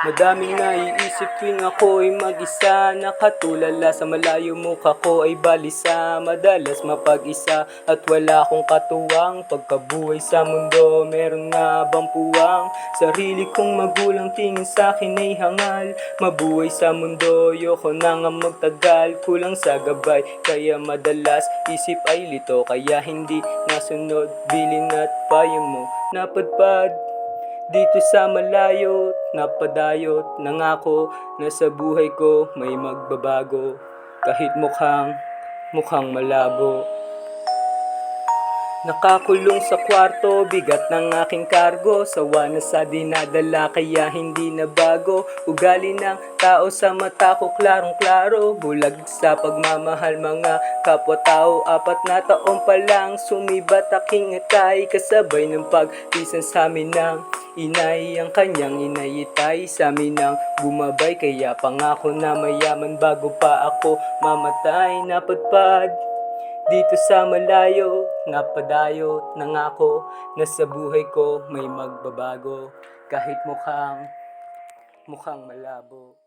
Madaming naiisip tuwing ako'y mag-isa. Nakatulala sa malayo, mukha ko ay balisa. Madalas mapag-isa at wala akong katuwang. Pagkabuhay sa mundo, meron nga bang puwang? Sarili kong magulang tingin sa'kin ay hangal. Mabuhay sa mundo, yoko na nga magtagal. Kulang sa gabay, kaya madalas isip ay lito. Kaya hindi nasunod, bilin at payo mo. Napadpad dito sa malayo, napadayot, nangako na sa buhay ko may magbabago. Kahit mukhang malabo. Nakakulong sa kwarto, bigat ng aking kargo. Sawa na sa dinadala, kaya hindi na bago. Ugali ng tao sa mata ko, klarong-klaro. Bulag sa pagmamahal, mga kapwa-tao. 4 na taon pa lang, sumibat aking atay. Kasabay ng pagpisan sa amin ng inay. Ang kanyang inay itay sa amin ang bumabay. Kaya pangako na mayaman bago pa ako mamatay. Napadpad dito sa malayo, napadayot, nangako na sa buhay ko may magbabago. Kahit mukhang malabo.